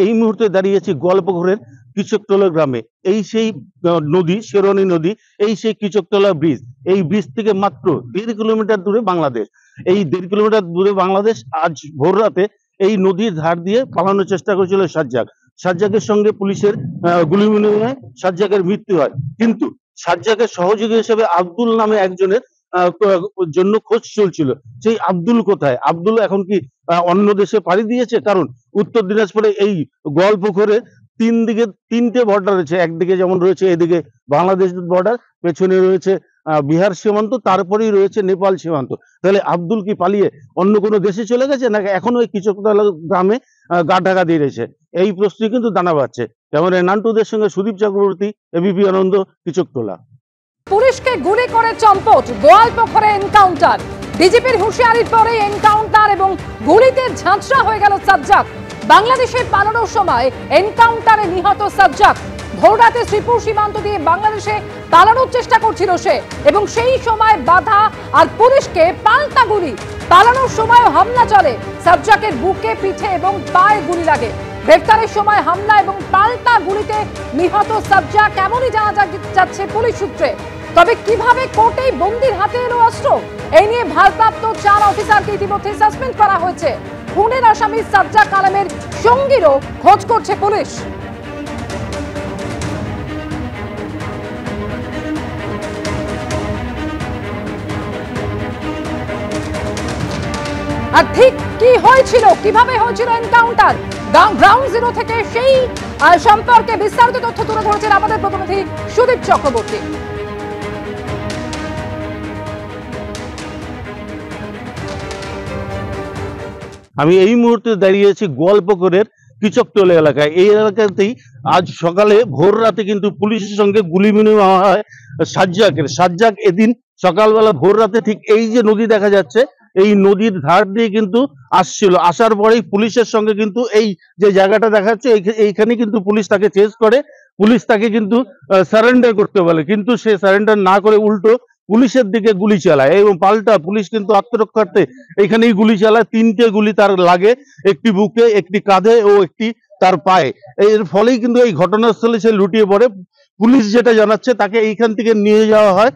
এই মুহূর্তে দাঁড়িয়েছি গোয়ালপুকুরের কৃষকতলা গ্রামে। এই সেই নদী, শেরোনি নদী, এই সেই কৃষকতলা ব্রিজ। এই ব্রিজ থেকে মাত্র 1.5 কিলোমিটার দূরে বাংলাদেশ। এই 1.5 কিলোমিটার দূরে বাংলাদেশ। আজ ভোর রাতে এই নদীর ধার দিয়ে পালানোর চেষ্টা করেছিল সাজ্জাক। সাজ্জাকের সঙ্গে পুলিশের গুলি বিনিময়ে সাজ্জাকের মৃত্যু হয়। কিন্তু সাজ্জাকের সহযোগী হিসেবে আব্দুল নামে একজনের জন্য খোঁজ চলছিল। সেই আব্দুল কোথায়? আব্দুল এখন কি অন্য দেশে পাড়ি দিয়েছে? কারণ উত্তর দিনাজপুরে এই গোয়ালপুকুরে তিনটে বর্ডার রয়েছে। একদিকে যেমন রয়েছে এদিকে বাংলাদেশ বর্ডার, পেছনে রয়েছে বিহার সীমান্ত, তারপরেই রয়েছে নেপাল সীমান্ত। তাহলে আব্দুল কি পালিয়ে অন্য কোনো দেশে চলে গেছে, নাকি এখনো ওই কৃষকতলা গ্রামে গা ঢাকা দিয়ে রয়েছে? এই প্রশ্ন কিন্তু দানা বাঁধছে। ক্যামেরায় নান্টুদের সঙ্গে সুদীপ চক্রবর্তী, এবিপি আনন্দ, কৃষকতলা। পুলিশকে গুলি করে চম্পট, গোয়ালপুকুরে এনকাউন্টার। ডিজিপির হুঁশিয়ারির পরে এনকাউন্টার এবং গুলিতে ঝাঁঝরা হয়ে গেল সাজ্জাক। বাংলাদেশে পালানোর সময় এনকাউন্টারে নিহত সাজ্জাক। ভোররাতে শ্রীপুর সীমান্ত দিয়ে বাংলাদেশে পালানোর চেষ্টা করছিল সে, এবং সেই সময় বাধা আর পুলিশকে পাল্টা গুলি। পালানোর সময় হামলা চলে, সাজ্জাকের বুকে, পিঠে এবং পায়ে গুলি লাগে। গ্রেফতারের সময় হামলা এবং পাল্টা গুলিতে নিহত সাজ্জাক, এমনই জানা যাচ্ছে পুলিশ সূত্রে। তবে কিভাবে কোর্টেই বন্দির হাতে এলো অস্ত্র, এই নিয়ে ভারপ্রাপ্ত 4 অফিসারকে ইতিমধ্যে সাসপেন্ড করা হয়েছে। খুনের আসামি সাজ্জাক আলমের সঙ্গীরও খোঁজ করছে পুলিশ। আর ঠিক কি হয়েছিল, কিভাবে হয়েছিল এনকাউন্টার, গ্রাউন্ড জিরো থেকে সেই সম্পর্কে বিস্তারিত তথ্য তুলে ধরেছেন আমাদের প্রতিনিধি সুদীপ চক্রবর্তী। আমি এই মুহূর্তে দাঁড়িয়েছি গোয়ালপুকুরের কৃষকতলা এলাকায়। এই এলাকাতেই আজ সকালে ভোর রাতে কিন্তু পুলিশের সঙ্গে গুলি বিনিময় হয় সাজ্জাকের। সাজ্জাক এদিন সকালবেলা ভোর রাতে ঠিক এই যে নদী দেখা যাচ্ছে, এই নদীর ধার দিয়ে কিন্তু আসছিল। আসার পরেই পুলিশের সঙ্গে কিন্তু এই যে জায়গাটা দেখা যাচ্ছে, এইখানে কিন্তু পুলিশ তাকে চেজ করে। পুলিশ তাকে কিন্তু সারেন্ডার করতে বলে, কিন্তু সে সারেন্ডার না করে উল্টো পুলিশের দিকে গুলি চালায়, এবং পাল্টা পুলিশ কিন্তু আত্মরক্ষার্থে এখানেই গুলি চালায়। 3টে গুলি তার লাগে, একটি বুকে, একটি কাঁধে ও একটি তার পায়ে। এর ফলেই কিন্তু এই ঘটনাস্থলে সে লুটিয়ে পড়ে। পুলিশ যেটা জানাচ্ছে, তাকে এইখান থেকে নিয়ে যাওয়া হয়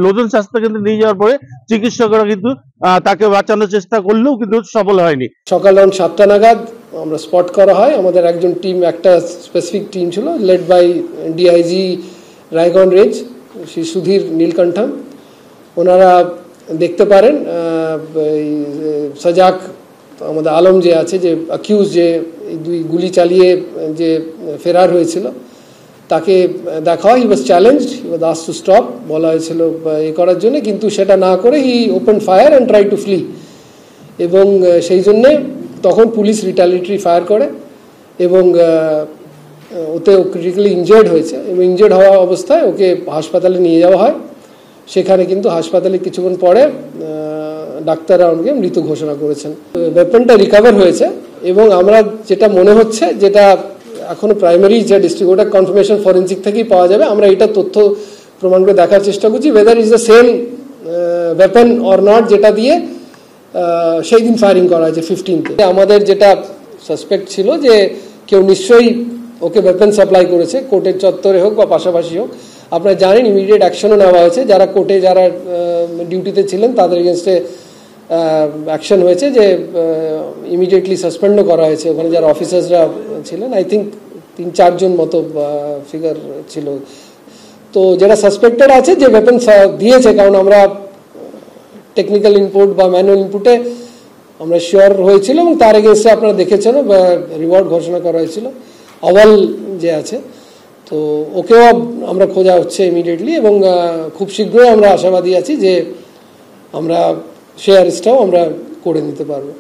লোধন স্বাস্থ্যকেন্দ্রে নিয়ে যাওয়ার পরে চিকিৎসকরা কিন্তু তাকে বাঁচানোর চেষ্টা করলেও কিন্তু সফল হয়নি। সকাল 7টা নাগাদ আমরা স্পট করা হয়। আমাদের একজন টিম, একটা স্পেসিফিক টিম ছিল, led by DIG Raiganj range Shri Sudhir Nilkantham. ওনারা দেখতে পারেন সাজ্জাক আমাদের আলম যে আছে, যে অ্যাকিউজ, যে 2 গুলি চালিয়ে যে ফেরার হয়েছিল, তাকে দেখা হয়। He was challenged, he was asked to stop, বলা হয়েছিল এ করার জন্য, কিন্তু সেটা না করে he open fire and try to flee. এবং সেই জন্যে তখন পুলিশ রিটালিয়েটরি ফায়ার করে, এবং ওতে ক্রিটিক্যালি ইনজার্ড হয়েছে, এবং ইনজার্ড হওয়া অবস্থায় ওকে হাসপাতালে নিয়ে যাওয়া হয়। সেখানে কিন্তু হাসপাতালে কিছুক্ষণ পরে ডাক্তাররা ওনাকে মৃত ঘোষণা করেছেন। ওয়েপনটা রিকভার হয়েছে, এবং আমরা যেটা মনে হচ্ছে, যেটা এখনো প্রাইমারি যে ডিস্ট্রিক্ট, ওটা কনফার্মেশন ফরেন্সিক থেকেই পাওয়া যাবে। আমরা এটা তথ্য প্রমাণ করে দেখার চেষ্টা করছি weather is the same weapon or not, যেটা দিয়ে সেই দিন ফায়ারিং করা হয়েছে 15-তে। আমাদের যেটা সাসপেক্ট ছিল যে কেউ নিশ্চয়ই ওকে ওয়েপন সাপ্লাই করেছে, কোর্টের চত্বরে হোক বা পাশাপাশি হোক। আপনারা জানেন ইমিডিয়েট অ্যাকশনও নেওয়া হয়েছে। যারা কোর্টে যারা ডিউটিতে ছিলেন তাদের এগেনস্টে অ্যাকশন হয়েছে, যে ইমিডিয়েটলি সাসপেন্ডও করা হয়েছে। ওখানে যারা অফিসার্সরা ছিলেন, আই থিঙ্ক 3-4 জন মতো ফিগার ছিল। তো যারা সাসপেক্টেড আছে, যে ওয়েপন দিয়েছে, কারণ আমরা টেকনিক্যাল ইনপুট বা ম্যানুয়াল ইনপুটে আমরা শিওর হয়েছিল, এবং তার এগেনস্টে আপনারা দেখেছেন রিওয়ার্ড ঘোষণা করা হয়েছিল। আওয়াল যে আছে, তো ওকেও আমরা খোঁজা হচ্ছে ইমিডিয়েটলি, এবং খুব শীঘ্রই আমরা আশাবাদী আছি যে আমরা সেই অ্যারেস্টটাও আমরা করে নিতে পারবো।